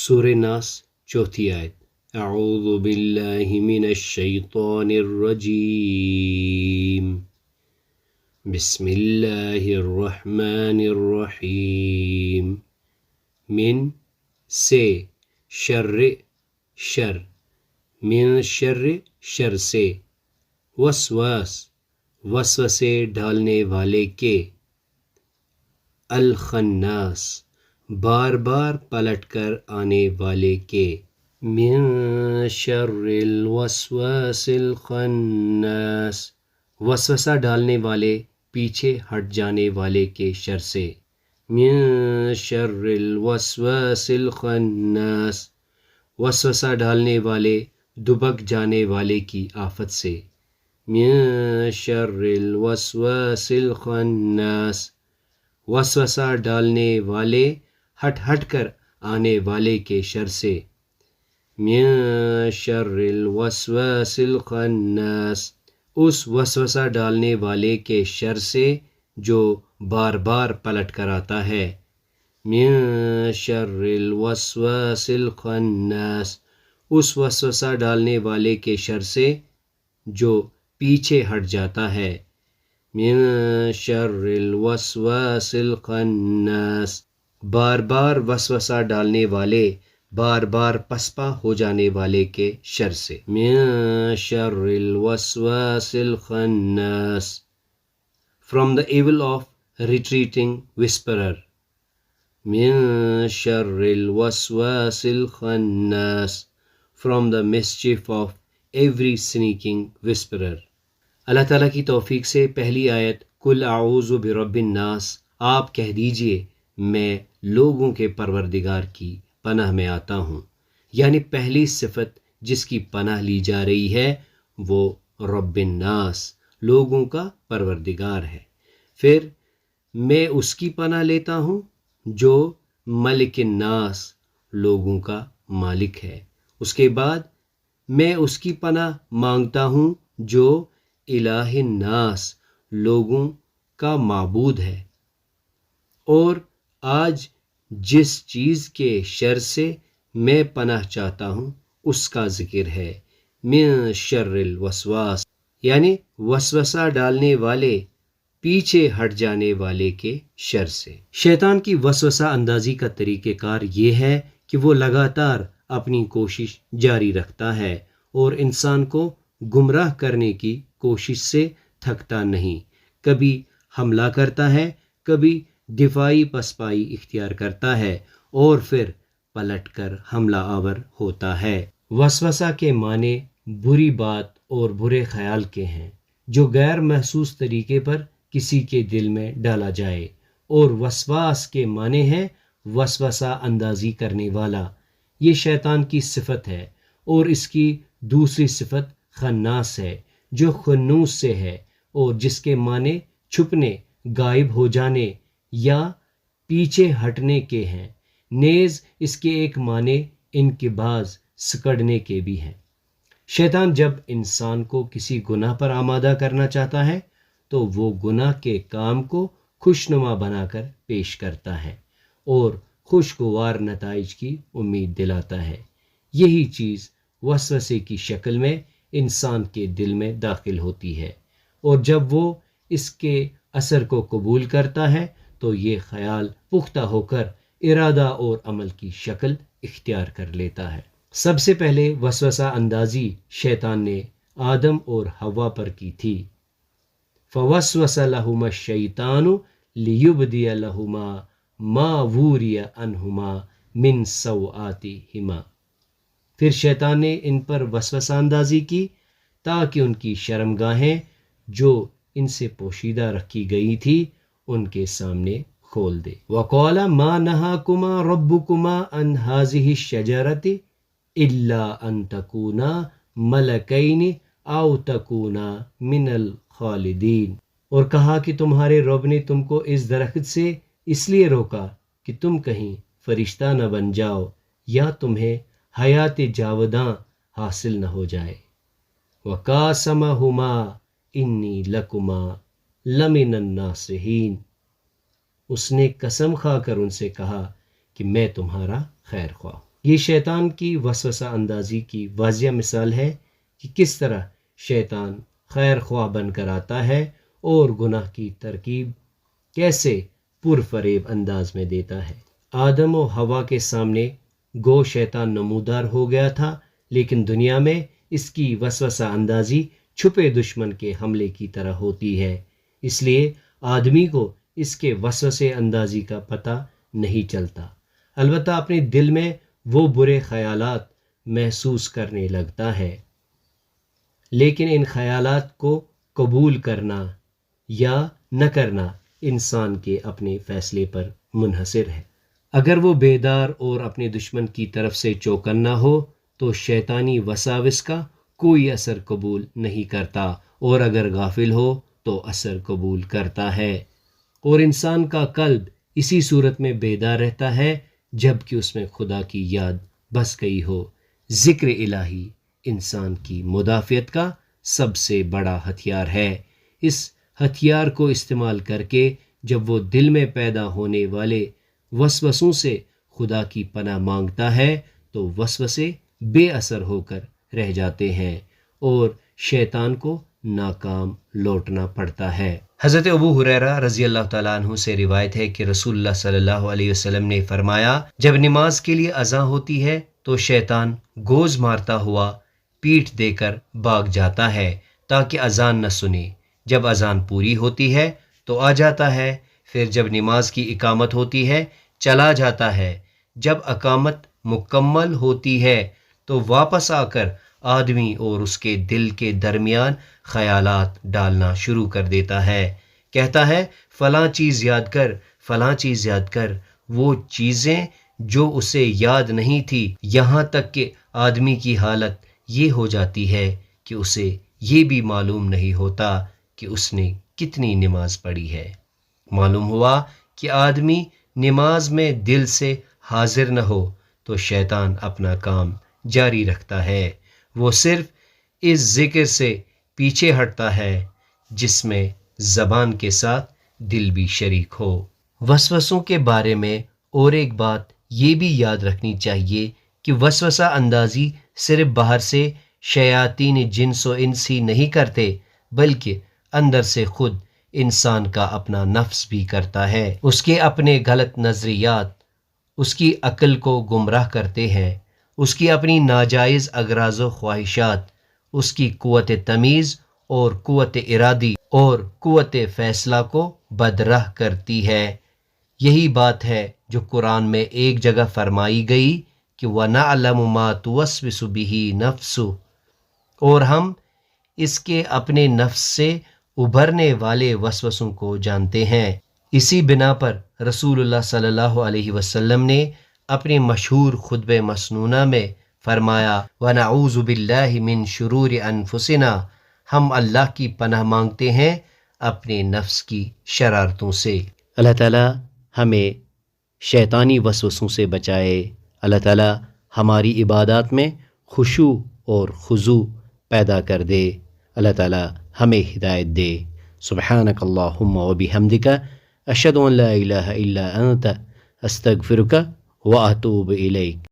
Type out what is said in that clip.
سورہ ناس چوتھی آیت۔ اعوذ باللہ من الشیطان الرجیم، بسم اللہ الرحمن الرحیم۔ من سے، شر شر، من شر شر سے، وسواس وسوسے ڈالنے والے کے، الخناس بار بار پلٹ کر آنے والے کے، من شر الوسواس الخناس وسوسہ ڈالنے والے پیچھے ہٹ جانے والے کے شر سے، من شر الوسواس الخناس وسوسہ ڈالنے والے دبک جانے والے کی آفت سے، من شر الوسواس الخناس وسوسہ ڈالنے والے ہٹ ہٹ کر آنے والے کے شر سے، من شر الوسواس الخناس اس وسوسہ ڈالنے والے کے شر سے جو بار بار پلٹ کر آتا ہے، من شر الوسواس الخناس اس وسوسہ ڈالنے والے کے شر سے جو پیچھے ہٹ جاتا ہے، من شر الوسواس الخناس بار بار وسوسہ ڈالنے والے بار بار پسپا ہو جانے والے کے شر سے، من شر الوسواس الخناس from the evil of retreating whisperer، من شر الوسواس الخناس from the mischief of every sneaking whisperer۔ اللہ تعالیٰ کی توفیق سے پہلی آیت قل اعوذ برب الناس، آپ کہہ دیجئے میں لوگوں کے پروردگار کی پناہ میں آتا ہوں، یعنی پہلی صفت جس کی پناہ لی جا رہی ہے وہ رب الناس لوگوں کا پروردگار ہے۔ پھر میں اس کی پناہ لیتا ہوں جو ملک الناس لوگوں کا مالک ہے، اس کے بعد میں اس کی پناہ مانگتا ہوں جو الہ الناس لوگوں کا معبود ہے، اور آج جس چیز کے شر سے میں پناہ چاہتا ہوں اس کا ذکر ہے، من شر الوسواس یعنی وسوسہ ڈالنے والے پیچھے ہٹ جانے والے کے شر سے۔ شیطان کی وسوسہ اندازی کا طریقہ کار یہ ہے کہ وہ لگاتار اپنی کوشش جاری رکھتا ہے اور انسان کو گمراہ کرنے کی کوشش سے تھکتا نہیں، کبھی حملہ کرتا ہے، کبھی دفاعی پسپائی اختیار کرتا ہے اور پھر پلٹ کر حملہ آور ہوتا ہے۔ وسوسہ کے معنی بری بات اور برے خیال کے ہیں جو غیر محسوس طریقے پر کسی کے دل میں ڈالا جائے، اور وسواس کے معنی ہے وسوسہ اندازی کرنے والا، یہ شیطان کی صفت ہے، اور اس کی دوسری صفت خناس ہے جو خنوس سے ہے اور جس کے معنی چھپنے، غائب ہو جانے یا پیچھے ہٹنے کے ہیں، نیز اس کے ایک معنی انقباض سکڑنے کے بھی ہیں۔ شیطان جب انسان کو کسی گناہ پر آمادہ کرنا چاہتا ہے تو وہ گناہ کے کام کو خوشنما بنا کر پیش کرتا ہے اور خوشگوار نتائج کی امید دلاتا ہے۔ یہی چیز وسوسے کی شکل میں انسان کے دل میں داخل ہوتی ہے، اور جب وہ اس کے اثر کو قبول کرتا ہے تو یہ خیال پختہ ہو کر ارادہ اور عمل کی شکل اختیار کر لیتا ہے۔ سب سے پہلے وسوسہ اندازی شیطان نے آدم اور حوا پر کی تھی، فوسوس لہما الشیطان لیبدی لہما ما وری عنہما من سوآتہما، پھر شیطان نے ان پر وسوسہ اندازی کی تاکہ ان کی شرمگاہیں جو ان سے پوشیدہ رکھی گئی تھی ان کے سامنے کھول دے۔ وَقَالَ مَا نَهَاكُمَا رَبُّكُمَا عَنْ هَٰذِهِ الشَّجَرَةِ إِلَّا أَن تَكُونَا مَلَكَيْنِ أَوْ تَكُونَا مِنَ الْخَالِدِينَ، اور کہا کہ تمہارے رب نے تم کو اس درخت سے اس لیے روکا کہ تم کہیں فرشتہ نہ بن جاؤ یا تمہیں حیات جاوداں حاصل نہ ہو جائے۔ وَقَاسَمَهُمَا إِنِّي لَكُمَا لَمِنَ النَّاصِحِينَ، اس نے قسم کھا کر ان سے کہا کہ میں تمہارا خیر خواہ ہوں۔ یہ شیطان کی وسوسہ اندازی کی واضح مثال ہے کہ کس طرح شیطان خیر خواہ بن کر آتا ہے اور گناہ کی ترکیب کیسے پرفریب انداز میں دیتا ہے۔ آدم و حوا کے سامنے گو شیطان نمودار ہو گیا تھا، لیکن دنیا میں اس کی وسوسہ اندازی چھپے دشمن کے حملے کی طرح ہوتی ہے، اس لیے آدمی کو اس کے وسوسے اندازی کا پتہ نہیں چلتا، البتہ اپنے دل میں وہ برے خیالات محسوس کرنے لگتا ہے، لیکن ان خیالات کو قبول کرنا یا نہ کرنا انسان کے اپنے فیصلے پر منحصر ہے۔ اگر وہ بیدار اور اپنے دشمن کی طرف سے چوکنا ہو تو شیطانی وساوس کا کوئی اثر قبول نہیں کرتا، اور اگر غافل ہو تو اثر قبول کرتا ہے، اور انسان کا قلب اسی صورت میں بیدار رہتا ہے جب کہ اس میں خدا کی یاد بس گئی ہو۔ ذکر الہی انسان کی مدافعت کا سب سے بڑا ہتھیار ہے۔ اس ہتھیار کو استعمال کر کے جب وہ دل میں پیدا ہونے والے وسوسوں سے خدا کی پناہ مانگتا ہے تو وسوسے بے اثر ہو کر رہ جاتے ہیں اور شیطان کو ناکام لوٹنا پڑتا ہے۔ حضرت ابو ہریرہ رضی اللہ تعالیٰ عنہ سے روایت ہے کہ رسول اللہ صلی اللہ علیہ وسلم نے فرمایا، جب نماز کے لیے اذان ہوتی ہے تو شیطان گوز مارتا ہوا پیٹھ دے کر بھاگ جاتا ہے تاکہ اذان نہ سنے۔ جب اذان پوری ہوتی ہے تو آ جاتا ہے، پھر جب نماز کی اقامت ہوتی ہے چلا جاتا ہے، جب اقامت مکمل ہوتی ہے تو واپس آ کر آدمی اور اس کے دل کے درمیان خیالات ڈالنا شروع کر دیتا ہے، کہتا ہے فلاں چیز یاد کر، فلاں چیز یاد کر، وہ چیزیں جو اسے یاد نہیں تھی، یہاں تک کہ آدمی کی حالت یہ ہو جاتی ہے کہ اسے یہ بھی معلوم نہیں ہوتا کہ اس نے کتنی نماز پڑھی ہے۔ معلوم ہوا کہ آدمی نماز میں دل سے حاضر نہ ہو تو شیطان اپنا کام جاری رکھتا ہے، وہ صرف اس ذکر سے پیچھے ہٹتا ہے جس میں زبان کے ساتھ دل بھی شریک ہو۔ وسوسوں کے بارے میں اور ایک بات یہ بھی یاد رکھنی چاہیے کہ وسوسہ اندازی صرف باہر سے شیاطین جنس و انس ہی نہیں کرتے، بلکہ اندر سے خود انسان کا اپنا نفس بھی کرتا ہے۔ اس کے اپنے غلط نظریات اس کی عقل کو گمراہ کرتے ہیں، اس کی اپنی ناجائز اغراض و خواہشات اس کی قوت تمیز اور قوت ارادی اور قوت فیصلہ کو بدرہ کرتی ہے۔ یہی بات ہے جو قرآن میں ایک جگہ فرمائی گئی کہ وَنَعْلَمُ مَا تُوَسْوِسُ بِهِ نَفْسُهُ، اور ہم اس کے اپنے نفس سے ابھرنے والے وسوسوں کو جانتے ہیں۔ اسی بنا پر رسول اللہ صلی اللہ علیہ وسلم نے اپنے مشہور خطبہ مسنونہ میں فرمایا وَنَعُوذُ بِاللَّهِ مِن شُرُورِ أَنفُسِنَا، ہم اللہ کی پناہ مانگتے ہیں اپنے نفس کی شرارتوں سے۔ اللہ تعالیٰ ہمیں شیطانی وسوسوں سے بچائے، اللہ تعالیٰ ہماری عبادات میں خشوع اور خضوع پیدا کر دے، اللہ تعالیٰ ہمیں ہدایت دے۔ سبحانک اللہم وبحمدک، اشہد ان لا الہ الا انت، استغفرک واتوب الیک۔